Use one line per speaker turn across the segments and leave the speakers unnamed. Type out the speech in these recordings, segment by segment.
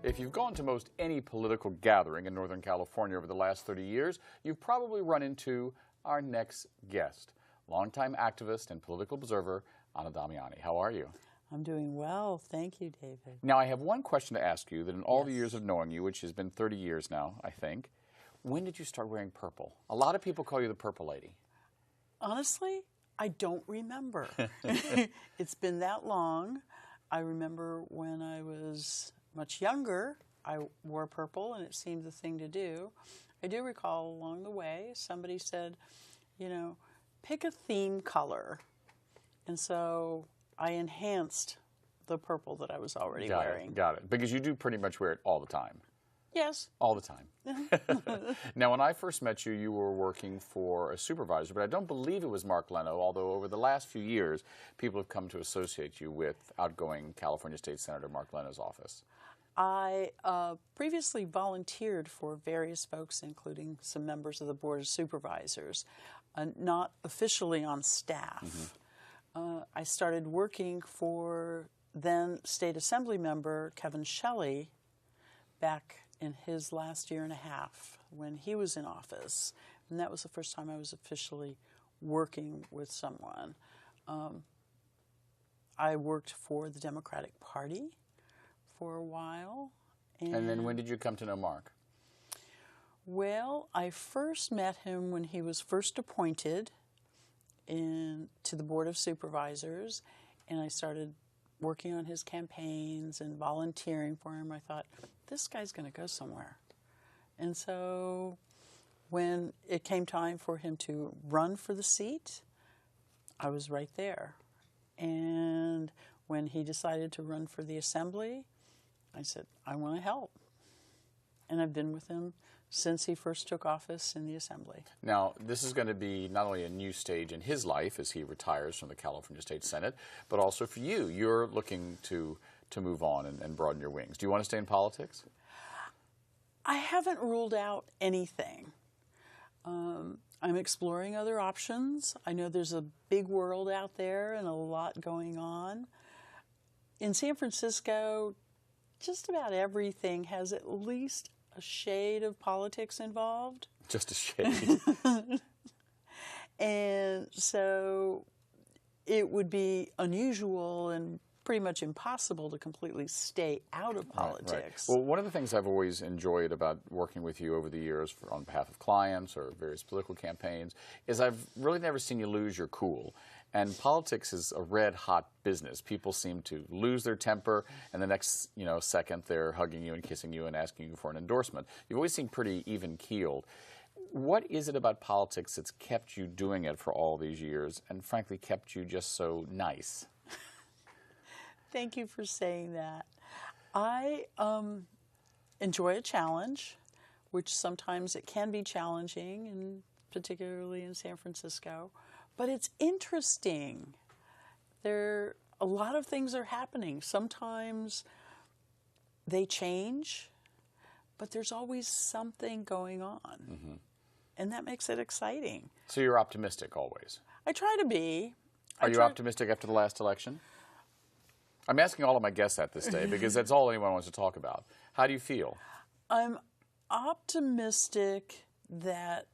If you've gone to most any political gathering in Northern California over the last 30 years, you've probably run into our next guest, longtime activist and political observer, Anna Damiani. How are you?
I'm doing well. Thank you, David.
Now, I have one question to ask you that in all the years of knowing you, which has been 30 years now, I think, when did you start wearing purple? A lot of people call you the Purple Lady.
Honestly, I don't remember. It's been that long. I remember when I was much younger, I wore purple and it seemed the thing to do. I do recall along the way somebody said, you know, pick a theme color. And so I enhanced the purple that I was already wearing.
Got it. Because you do pretty much wear it all the time.
Yes.
All the time. Now, when I first met you, you were working for a supervisor, but I don't believe it was Mark Leno, although over the last few years, people have come to associate you with outgoing California State Senator Mark Leno's office.
I previously volunteered for various folks, including some members of the Board of Supervisors, not officially on staff. I started working for then State Assembly member Kevin Shelley back in his last year and a half when he was in office. And that was the first time I was officially working with someone. I worked for the Democratic Party for a while.
And then when did you come to know Mark?
Well, I first met him when he was first appointed to the Board of Supervisors, and I started working on his campaigns and volunteering for him. I thought, this guy's going to go somewhere. And so when it came time for him to run for the seat, I was right there. And when he decided to run for the Assembly, I said, I want to help. And I've been with him since he first took office in the Assembly.
Now, this is going to be not only a new stage in his life as he retires from the California State Senate, but also for you. You're looking to move on and broaden your wings. Do you want to stay in politics?
I haven't ruled out anything. I'm exploring other options. I know there's a big world out there and a lot going on. In San Francisco, just about everything has at least a shade of politics involved.
Just a shade.
And so it would be unusual and pretty much impossible to completely stay out of politics.
Right. Well, one of the things I've always enjoyed about working with you over the years on behalf of clients or various political campaigns is I've really never seen you lose your cool. And politics is a red-hot business. People seem to lose their temper, and the next second they're hugging you and kissing you and asking you for an endorsement. You've always seemed pretty even-keeled. What is it about politics that's kept you doing it for all these years and, frankly, kept you just so nice?
Thank you for saying that. I enjoy a challenge, which sometimes it can be challenging, and particularly in San Francisco. But it's interesting. A lot of things are happening. Sometimes they change, but there's always something going on. And that makes it exciting.
So you're optimistic always?
I try to be.
Are you optimistic after the last election? I'm asking all of my guests that this day because that's all anyone wants to talk about. How do you feel?
I'm optimistic that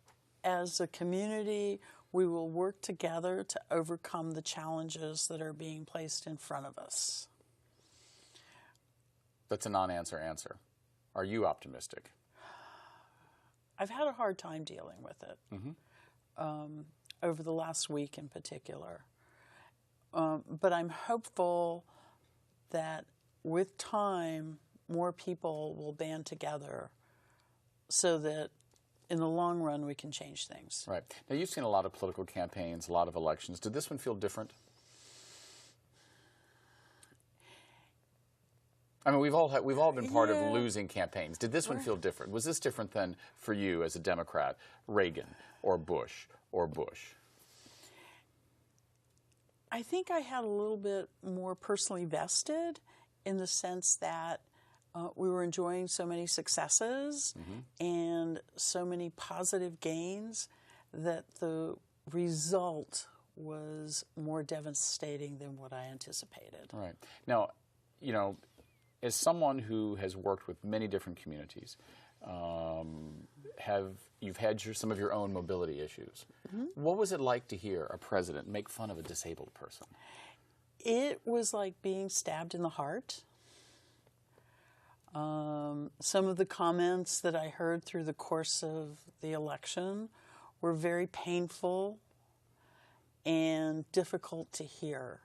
as a community, we will work together to overcome the challenges that are being placed in front of us.
That's a non-answer answer. Are you optimistic?
I've had a hard time dealing with it over the last week in particular. But I'm hopeful that with time, more people will band together so that in the long run, we can change things.
Right. Now, you've seen a lot of political campaigns, a lot of elections. Did this one feel different? I mean, we've all been part of losing campaigns. Did this one feel different? Was this different than for you as a Democrat, Reagan or Bush or Bush?
I think I had a little bit more personally vested in the sense that we were enjoying so many successes and so many positive gains that the result was more devastating than what I anticipated.
Right. Now, as someone who has worked with many different communities, you've had some of your own mobility issues. Mm-hmm. What was it like to hear a president make fun of a disabled person?
It was like being stabbed in the heart. Some of the comments that I heard through the course of the election were very painful and difficult to hear.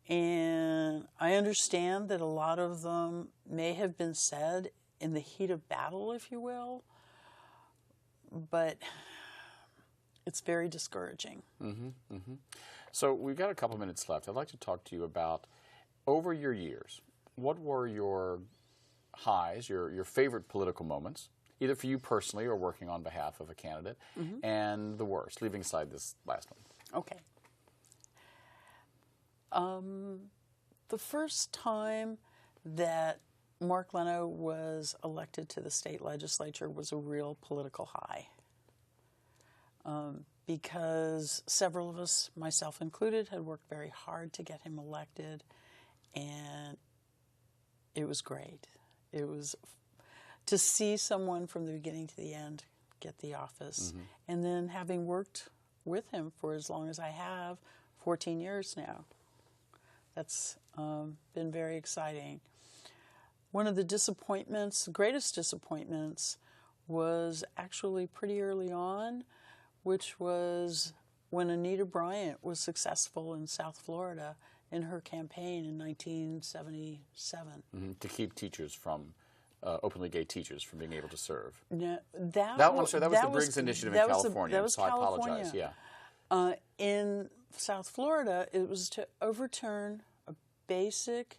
And I understand that a lot of them may have been said in the heat of battle, if you will, but it's very discouraging. Mm-hmm,
mm-hmm. So we've got a couple minutes left. I'd like to talk to you about, over your years, what were your highs, your favorite political moments, either for you personally or working on behalf of a candidate, mm-hmm. and the worst, leaving aside this last one?
Okay. The first time that Mark Leno was elected to the state legislature was a real political high. Because several of us, myself included, had worked very hard to get him elected, and it was great. It was to see someone from the beginning to the end get the office, mm-hmm. and then having worked with him for as long as I have, 14 years now. That's been very exciting. One of the disappointments, greatest disappointments, was actually pretty early on, which was when Anita Bryant was successful in South Florida in her campaign in 1977.
Mm-hmm. To keep teachers from, openly gay teachers from being able to serve.
No,
that was the Briggs Initiative in California.
That was
so
California.
I apologize, yeah.
In South Florida, it was to overturn a basic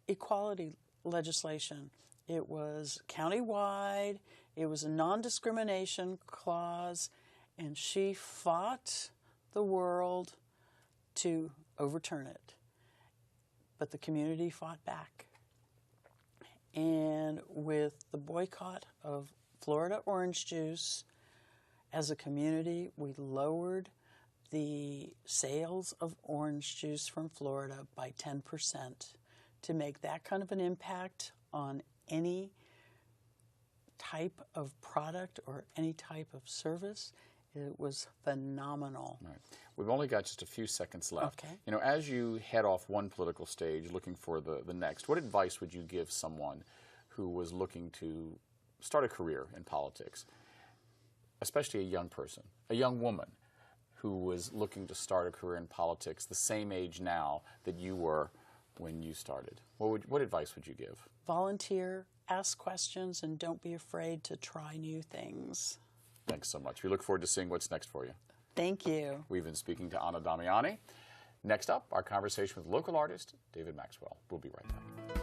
equality legislation. It was countywide, it was a non-discrimination clause, and she fought the world to overturn it. But the community fought back. And with the boycott of Florida orange juice, as a community, we lowered the sales of orange juice from Florida by 10%. To make that kind of an impact on any type of product or any type of service, it was phenomenal.
Right. We've only got just a few seconds left.
Okay.
You know, as you head off one political stage looking for the next, what advice would you give someone who was looking to start a career in politics, especially a young person, a young woman who was looking to start a career in politics the same age now that you were when you started? What advice would you give?
Volunteer, ask questions, and don't be afraid to try new things.
Thanks so much. We look forward to seeing what's next for you.
Thank you.
We've been speaking to Anna Damiani. Next up, our conversation with local artist David Maxwell. We'll be right back.